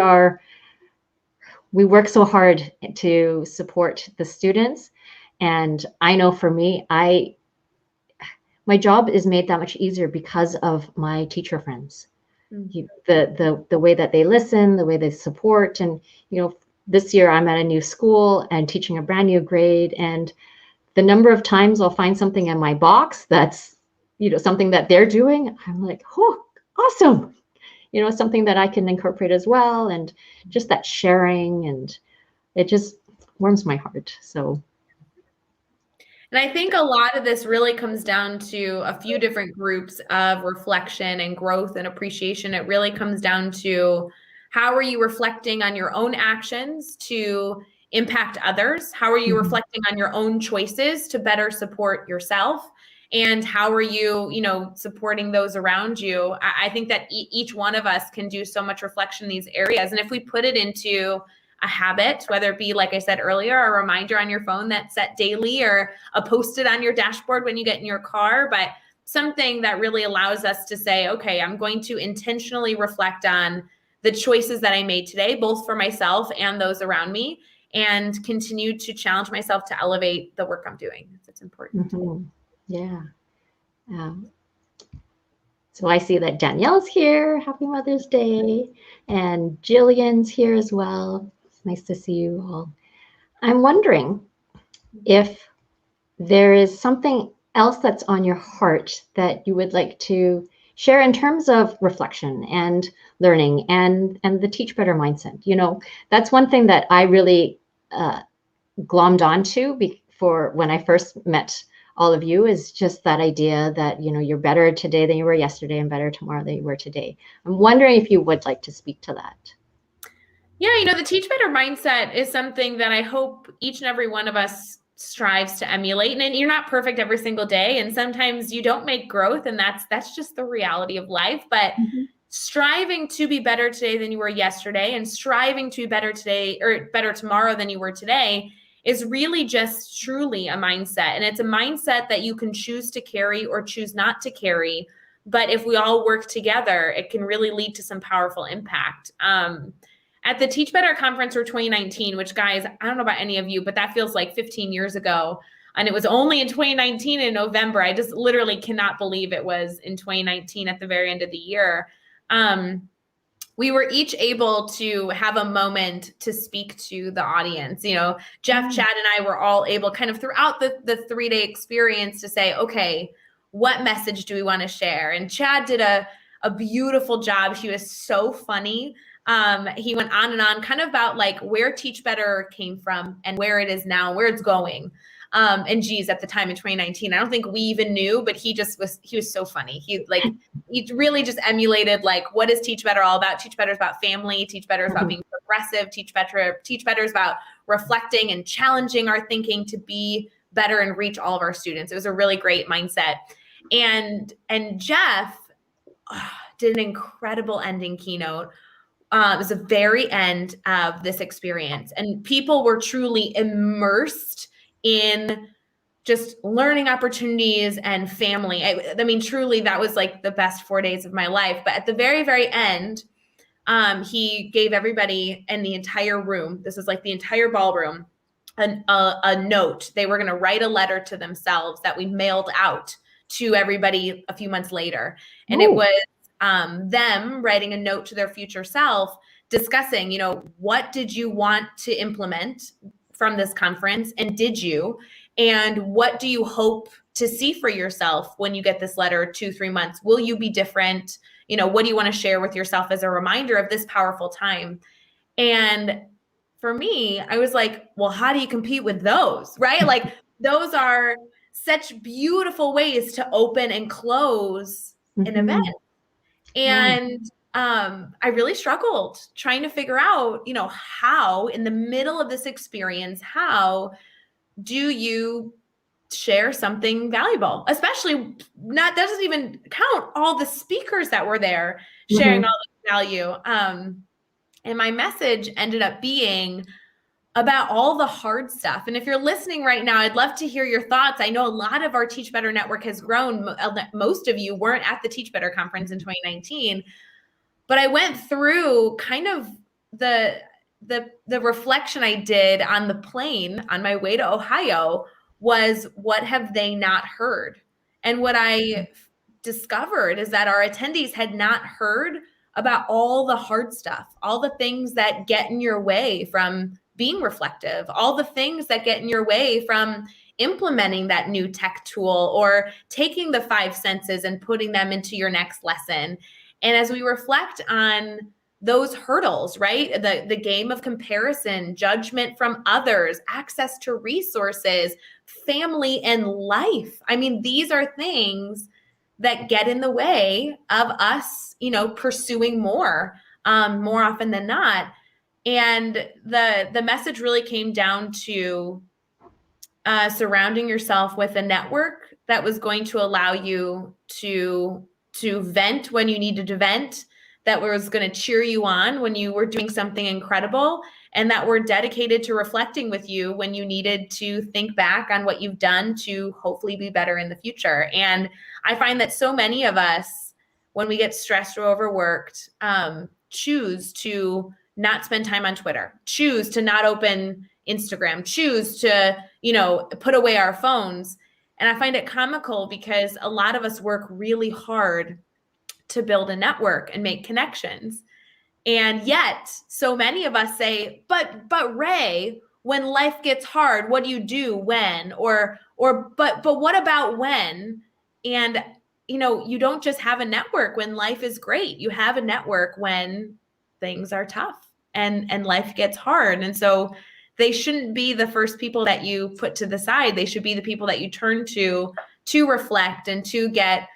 S1: work so hard to support the students. And I know for me, my job is made that much easier because of my teacher friends. The way that they listen, the way they support. And, this year I'm at a new school and teaching a brand new grade. And the number of times I'll find something in my box that's, something that they're doing, I'm like, oh, awesome. Something that I can incorporate as well. And just that sharing, and it just warms my heart. So.
S2: And I think a lot of this really comes down to a few different groups of reflection and growth and appreciation. It really comes down to, how are you reflecting on your own actions to impact others? How are you reflecting on your own choices to better support yourself? And how are you, supporting those around you? I think that each one of us can do so much reflection in these areas. And if we put it into a habit, whether it be, like I said earlier, a reminder on your phone that's set daily, or a post-it on your dashboard when you get in your car, but something that really allows us to say, okay, I'm going to intentionally reflect on the choices that I made today, both for myself and those around me, and continue to challenge myself to elevate the work I'm doing. It's important.
S1: Mm-hmm. Yeah. So I see that Danielle's here. Happy Mother's Day. And Jillian's here as well. It's nice to see you all. I'm wondering if there is something else that's on your heart that you would like to share in terms of reflection and learning and the Teach Better mindset. That's one thing that I really glommed onto for when I first met all of you, is just that idea that, you're better today than you were yesterday and better tomorrow than you were today. I'm wondering if you would like to speak to that.
S2: Yeah, the Teach Better mindset is something that I hope each and every one of us strives to emulate. And you're not perfect every single day. And sometimes you don't make growth, and that's just the reality of life. But striving to be better today than you were yesterday, and striving to be better today or better tomorrow than you were today, is really just truly a mindset. And it's a mindset that you can choose to carry or choose not to carry. But if we all work together, it can really lead to some powerful impact. At the Teach Better conference for 2019, which, guys, I don't know about any of you, but that feels like 15 years ago. And it was only in 2019 in November. I just literally cannot believe it was in 2019 at the very end of the year. We were each able to have a moment to speak to the audience. You know, Jeff, Chad, and I were all able kind of throughout the 3-day experience to say, okay, what message do we want to share? And Chad did a beautiful job. He was so funny. He went on and on kind of about like where Teach Better came from and where it is now, where it's going. And geez, at the time in 2019, I don't think we even knew, but he was so funny. He really just emulated like, what is Teach Better all about? Teach Better is about family. Teach Better is about being progressive. Teach Better is about reflecting and challenging our thinking to be better and reach all of our students. It was a really great mindset. And Jeff did an incredible ending keynote. It was the very end of this experience, and people were truly immersed in just learning opportunities and family. I mean, truly, that was like the best 4 days of my life. But at the very, very end, he gave everybody in the entire room, this is like the entire ballroom, a note. They were going to write a letter to themselves that we mailed out to everybody a few months later. And it was them writing a note to their future self, discussing, you know, what did you want to implement from this conference, and did you? And what do you hope to see for yourself when you get this letter 2-3 months? Will you be different? You know, what do you want to share with yourself as a reminder of this powerful time? And for me, I was like, well, how do you compete with those, right? Like, those are such beautiful ways to open and close an event. And I really struggled trying to figure out, you know, how in the middle of this experience, how do you share something valuable? Especially doesn't even count all the speakers that were there sharing all the value. And my message ended up being about all the hard stuff. And if you're listening right now, I'd love to hear your thoughts. I know a lot of our Teach Better network has grown. Most of you weren't at the Teach Better conference in 2019, but I went through kind of the reflection I did on the plane on my way to Ohio was, what have they not heard? And what I discovered is that our attendees had not heard about all the hard stuff, all the things that get in your way from being reflective, all the things that get in your way from implementing that new tech tool or taking the 5 senses and putting them into your next lesson. And as we reflect on those hurdles, right? The game of comparison, judgment from others, access to resources, family, and life. I mean, these are things that get in the way of us, you know, pursuing more often than not. And the message really came down to surrounding yourself with a network that was going to allow you to vent when you needed to vent, that was going to cheer you on when you were doing something incredible, and that were dedicated to reflecting with you when you needed to think back on what you've done to hopefully be better in the future. And I find that so many of us, when we get stressed or overworked, choose to not spend time on Twitter, choose to not open Instagram, choose to, you know, put away our phones. And I find it comical because a lot of us work really hard to build a network and make connections. And yet so many of us say, but Ray, when life gets hard, what do you do when? But what about when? And, you know, you don't just have a network when life is great. You have a network when things are tough and life gets hard. And so they shouldn't be the first people that you put to the side. They should be the people that you turn to reflect and to get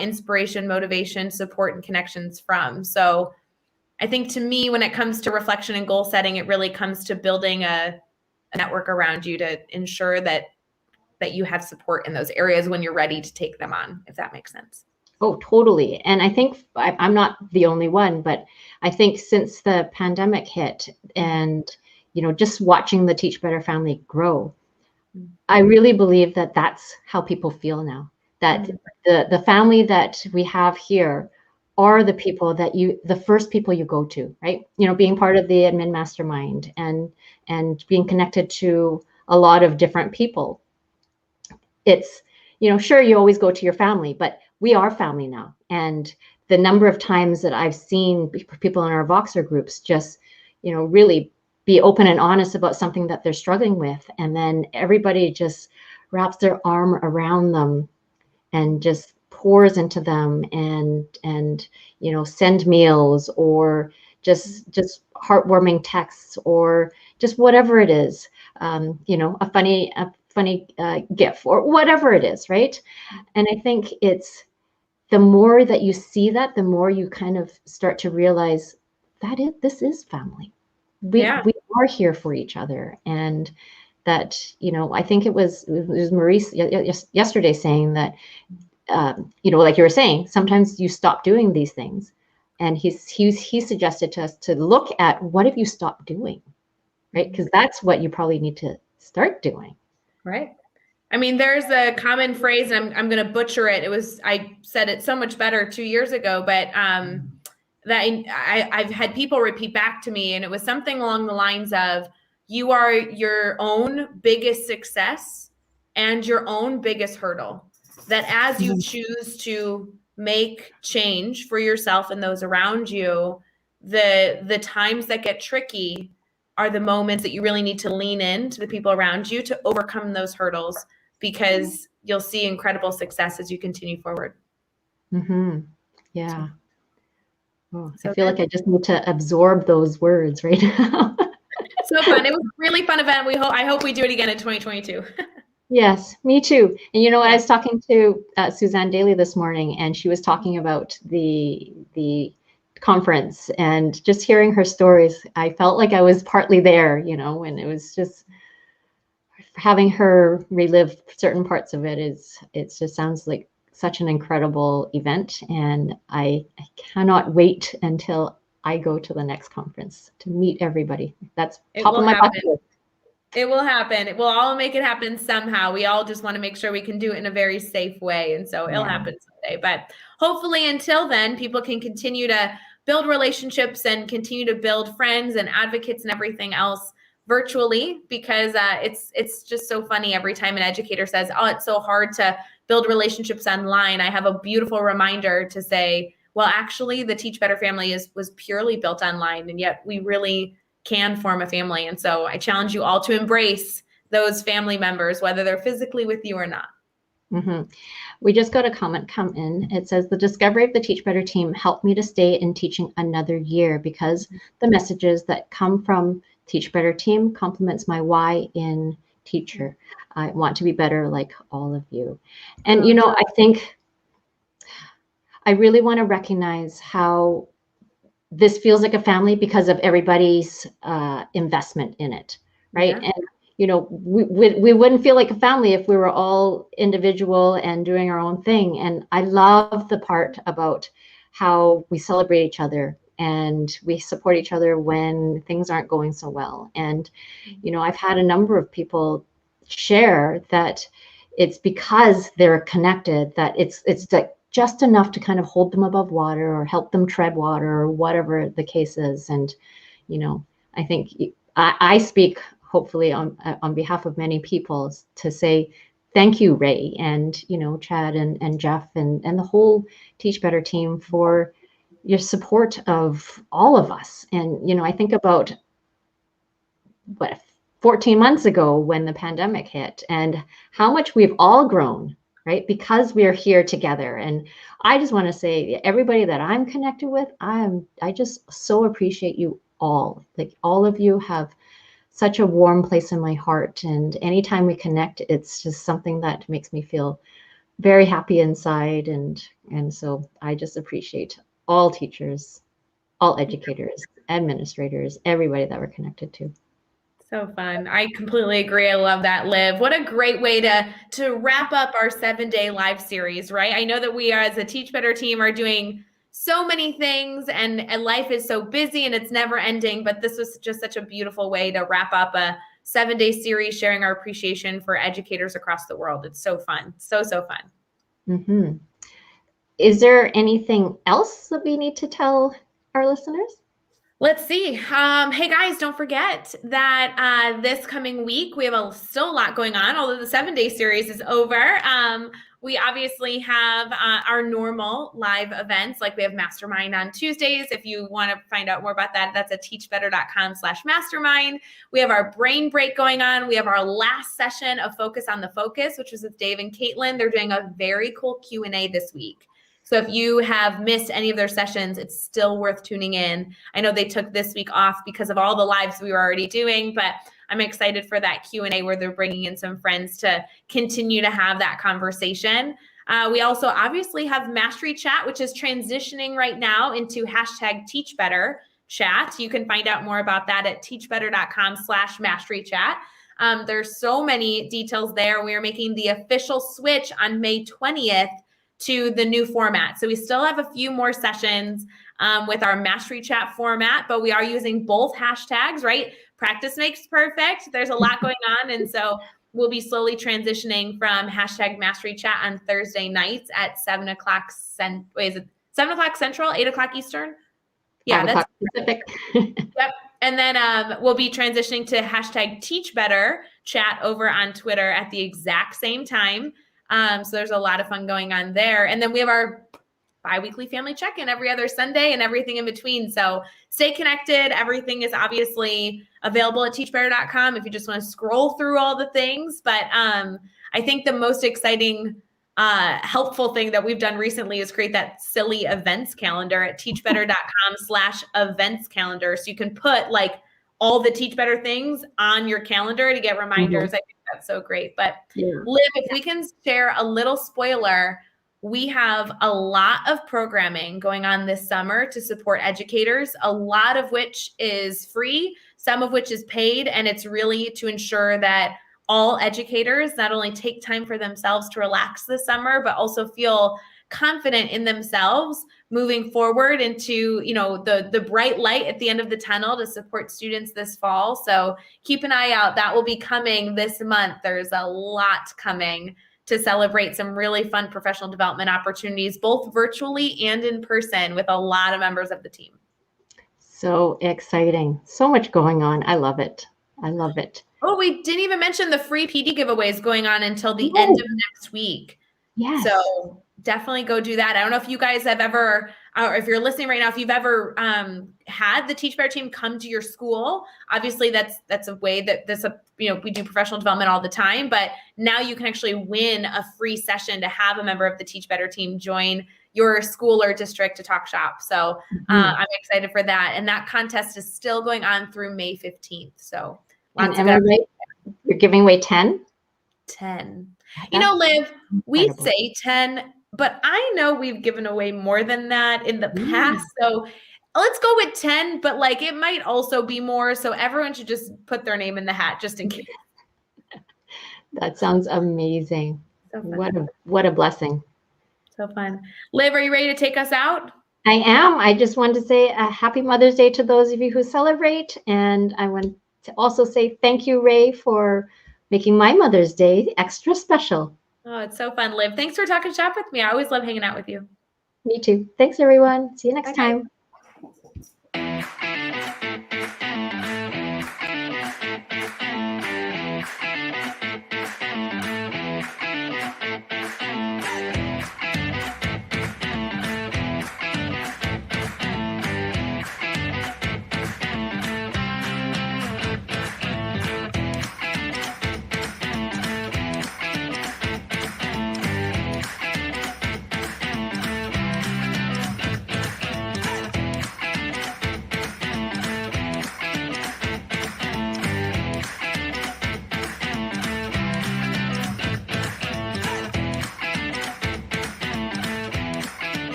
S2: inspiration, motivation, support, and connections from. So I think, to me, when it comes to reflection and goal setting, it really comes to building a network around you to ensure that you have support in those areas when you're ready to take them on, if that makes sense.
S1: Oh, totally. And I think I'm not the only one, but I think since the pandemic hit and, you know, just watching the Teach Better family grow, I really believe that that's how people feel now. that the family that we have here are the people that the first people you go to, right? Being part of the admin mastermind and being connected to a lot of different people. It's, sure, you always go to your family, but we are family now. And the number of times that I've seen people in our Voxer groups just, really be open and honest about something that they're struggling with. And then everybody just wraps their arm around them and just pours into them and send meals or just heartwarming texts or just whatever it is, a funny gif or whatever it is, right? And I think it's the more that you see that, the more you kind of start to realize this is family. We are here for each other. And that, I think it was Maurice yesterday saying that, like you were saying, sometimes you stop doing these things. And he suggested to us to look at what have you stopped doing, right? Because that's what you probably need to start doing.
S2: Right. I mean, there's a common phrase, and I'm going to butcher it. I said it so much better 2 years ago, but that I've had people repeat back to me, and it was something along the lines of, you are your own biggest success and your own biggest hurdle. That as you choose to make change for yourself and those around you, the times that get tricky are the moments that you really need to lean in to the people around you to overcome those hurdles, because you'll see incredible success as you continue forward.
S1: Mm-hmm. Yeah. Oh, so I feel like I just need to absorb those words right now.
S2: So fun. It was a really fun event. I hope we do it again in 2022.
S1: Yes, me too. And I was talking to Suzanne Daly this morning, and she was talking about the conference, and just hearing her stories, I felt like I was partly there, and it was just having her relive certain parts of it it just sounds like such an incredible event. And I cannot wait until I go to the next conference to meet everybody. That's top of my bucket list.
S2: It will happen. It will all make it happen somehow. We all just want to make sure we can do it in a very safe way. And so it'll happen someday. But hopefully until then, people can continue to build relationships and continue to build friends and advocates and everything else virtually, because it's just so funny every time an educator says, oh, it's so hard to build relationships online. I have a beautiful reminder to say, well, actually, the Teach Better family was purely built online, and yet we really can form a family. And so I challenge you all to embrace those family members, whether they're physically with you or not.
S1: Mm-hmm. We just got a comment come in. It says, the discovery of the Teach Better team helped me to stay in teaching another year because the messages that come from Teach Better team complements my why in teacher. I want to be better like all of you. And, I think I really want to recognize how this feels like a family because of everybody's investment in it, right? Yeah. And we wouldn't feel like a family if we were all individual and doing our own thing. And I love the part about how we celebrate each other and we support each other when things aren't going so well. And I've had a number of people share that it's because they're connected that it's like just enough to kind of hold them above water or help them tread water or whatever the case is. And, I think I speak hopefully on behalf of many people to say, thank you, Ray, and, Chad and Jeff and the whole Teach Better team for your support of all of us. And, I think about 14 months ago when the pandemic hit and how much we've all grown, right? Because we're here together. And I just want to say, everybody that I'm connected with, I just so appreciate you all. Like, all of you have such a warm place in my heart. And anytime we connect, it's just something that makes me feel very happy inside. And so I just appreciate all teachers, all educators, administrators, everybody that we're connected to.
S2: So fun. I completely agree. I love that, Liv. What a great way to wrap up our 7-day live series, right? I know that we as a Teach Better team are doing so many things and life is so busy and it's never ending, but this was just such a beautiful way to wrap up a 7-day series sharing our appreciation for educators across the world. It's so fun. So fun.
S1: Mm-hmm. Is there anything else that we need to tell our listeners?
S2: Let's see. Hey guys, don't forget that this coming week we have still a lot going on. Although the 7-day series is over, we obviously have our normal live events. Like we have Mastermind on Tuesdays. If you want to find out more about that, that's at teachbetter.com/mastermind. We have our brain break going on. We have our last session of Focus on the Focus, which is with Dave and Caitlin. They're doing a very cool Q&A this week. So if you have missed any of their sessions, it's still worth tuning in. I know they took this week off because of all the lives we were already doing, but I'm excited for that Q&A where they're bringing in some friends to continue to have that conversation. We also obviously have Mastery Chat, which is transitioning right now into #TeachBetterChat. You can find out more about that at teachbetter.com/masterychat. There's so many details there. We are making the official switch on May 20th to the new format. So we still have a few more sessions with our Mastery Chat format, but we are using both hashtags, right? Practice makes perfect. There's a lot going on. And so we'll be slowly transitioning from #Mastery Chat on Thursday nights at 7 o'clock. Is it 7 o'clock Central, 8 o'clock Eastern? Yeah, that's
S1: Pacific.
S2: Yep. And then we'll be transitioning to #TeachBetterChat over on Twitter at the exact same time. So there's a lot of fun going on there. And then we have our bi-weekly family check-in every other Sunday and everything in between. So stay connected. Everything is obviously available at teachbetter.com if you just want to scroll through all the things. But I think the most exciting, helpful thing that we've done recently is create that silly events calendar at teachbetter.com/events calendar. So you can put like all the Teach Better things on your calendar to get reminders. Mm-hmm. I think that's so great. But Liv, if we can share a little spoiler, we have a lot of programming going on this summer to support educators, a lot of which is free, some of which is paid, and it's really to ensure that all educators not only take time for themselves to relax this summer, but also feel confident in themselves moving forward into, you know, the bright light at the end of the tunnel to support students this fall. So keep an eye out. That will be coming this month. There's a lot coming to celebrate some really fun professional development opportunities, both virtually and in person, with a lot of members of the team.
S1: So exciting. So much going on. I love it. I love it.
S2: Oh, we didn't even mention the free PD giveaways going on until the end of next week.
S1: Yes.
S2: So definitely go do that. I don't know if you guys have ever, or if you're listening right now, if you've ever had the Teach Better team come to your school. Obviously, that's a way that we do professional development all the time, but now you can actually win a free session to have a member of the Teach Better team join your school or district to talk shop. So I'm excited for that. And that contest is still going on through May 15th. So lots of
S1: you're giving away 10?
S2: 10. You know, Liv, we say 10, but I know we've given away more than that in the past. So let's go with 10, but like it might also be more. So everyone should just put their name in the hat just in case.
S1: That sounds amazing. So what a blessing.
S2: So fun. Liv, are you ready to take us out?
S1: I am. I just wanted to say a happy Mother's Day to those of you who celebrate. And I want to also say thank you, Ray, for making my Mother's Day extra special.
S2: Oh, it's so fun, Liv. Thanks for talking shop with me. I always love hanging out with you.
S1: Me too. Thanks, everyone. See you next time.